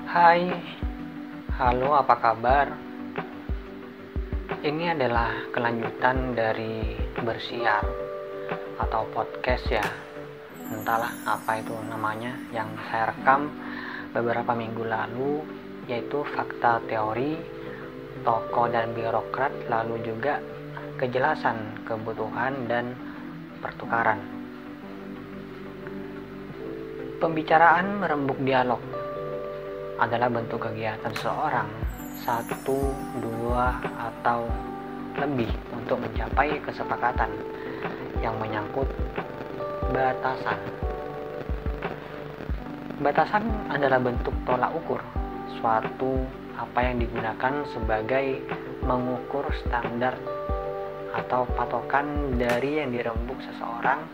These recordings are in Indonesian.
Hai, halo, apa kabar? Ini adalah kelanjutan dari bersiar atau podcast ya. Entahlah apa itu namanya yang saya rekam beberapa minggu lalu, yaitu fakta teori, tokoh dan birokrat, lalu juga kejelasan kebutuhan dan pertukaran. Pembicaraan merembuk dialog adalah bentuk kegiatan seseorang, satu, dua, atau lebih untuk mencapai kesepakatan yang menyangkut batasan. Batasan adalah bentuk tolak ukur, suatu apa yang digunakan sebagai mengukur standar atau patokan dari yang dirembuk seseorang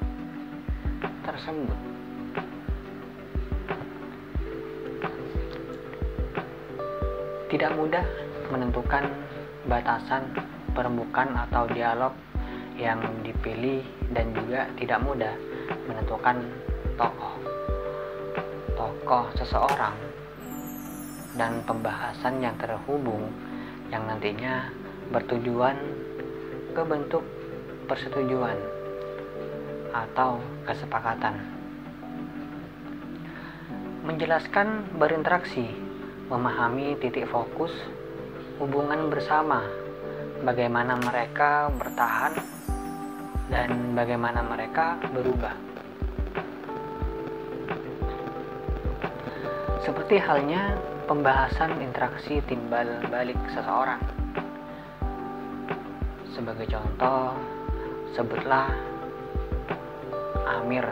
tersebut. Tidak mudah menentukan batasan perembukan atau dialog yang dipilih, dan juga tidak mudah menentukan tokoh seseorang dan pembahasan yang terhubung yang nantinya bertujuan ke bentuk persetujuan atau kesepakatan. Menjelaskan berinteraksi, memahami titik fokus hubungan bersama, bagaimana mereka bertahan dan bagaimana mereka berubah. Seperti halnya pembahasan interaksi timbal balik seseorang. Sebagai contoh, sebutlah Amir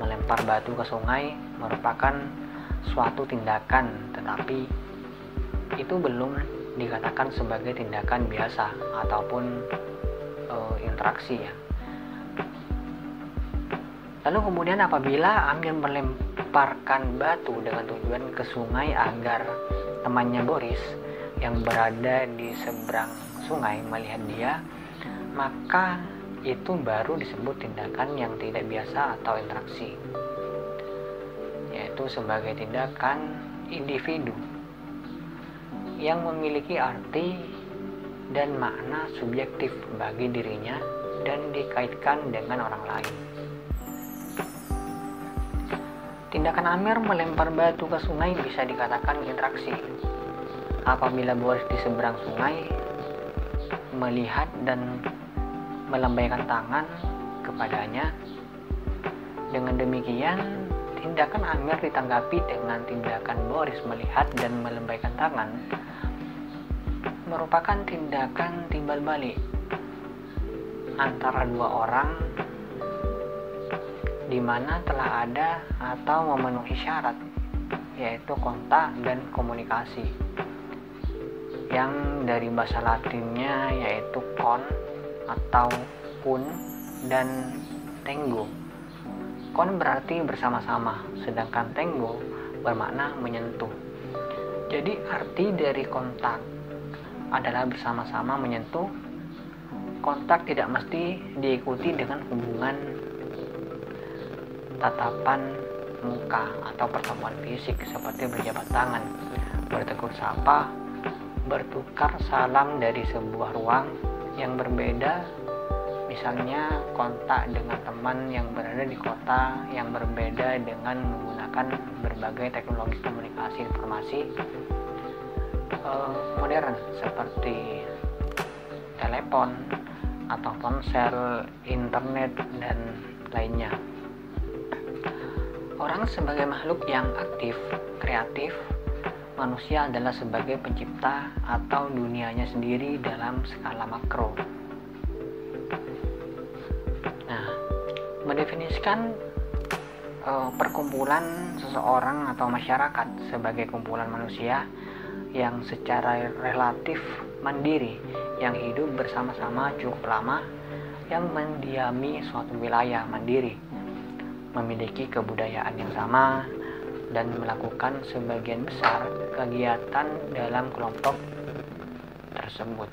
melempar batu ke sungai merupakan suatu tindakan, tetapi itu belum dikatakan sebagai tindakan biasa ataupun interaksi ya. Lalu kemudian apabila Amir melemparkan batu dengan tujuan ke sungai agar temannya Boris yang berada di seberang sungai melihat dia, maka itu baru disebut tindakan yang tidak biasa atau interaksi, yaitu sebagai tindakan individu yang memiliki arti dan makna subjektif bagi dirinya dan dikaitkan dengan orang lain. Tindakan Amir melempar batu ke sungai bisa dikatakan interaksi apabila Boris di seberang sungai melihat dan melambaikan tangan kepadanya. Dengan demikian, tindakan Amir ditanggapi dengan tindakan Boris melihat dan melambaikan tangan merupakan tindakan timbal balik antara dua orang di mana telah ada atau memenuhi syarat, yaitu kontak dan komunikasi, yang dari bahasa Latinnya yaitu con atau kun dan tengo. Kon berarti bersama-sama, sedangkan tengo bermakna menyentuh. Jadi arti dari kontak adalah bersama-sama menyentuh. Kontak tidak mesti diikuti dengan hubungan tatapan muka atau pertemuan fisik seperti berjabat tangan, bertegur sapa, bertukar salam dari sebuah ruang yang berbeda. Misalnya kontak dengan teman yang berada di kota yang berbeda dengan menggunakan berbagai teknologi komunikasi informasi modern seperti telepon atau ponsel, internet, dan lainnya. Orang sebagai makhluk yang aktif, kreatif, manusia adalah sebagai pencipta atau dunianya sendiri dalam skala makro. Mendefinisikan perkumpulan seseorang atau masyarakat sebagai kumpulan manusia yang secara relatif mandiri, yang hidup bersama-sama cukup lama, yang mendiami suatu wilayah mandiri, memiliki kebudayaan yang sama, dan melakukan sebagian besar kegiatan dalam kelompok tersebut.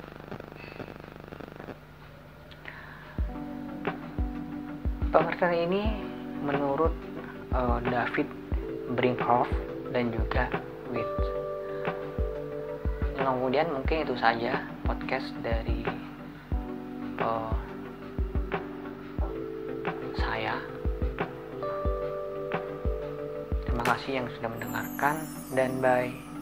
Pengertian ini menurut David Brinkhoff dan juga with. Kemudian mungkin itu saja podcast dari saya. Terima kasih yang sudah mendengarkan, dan bye.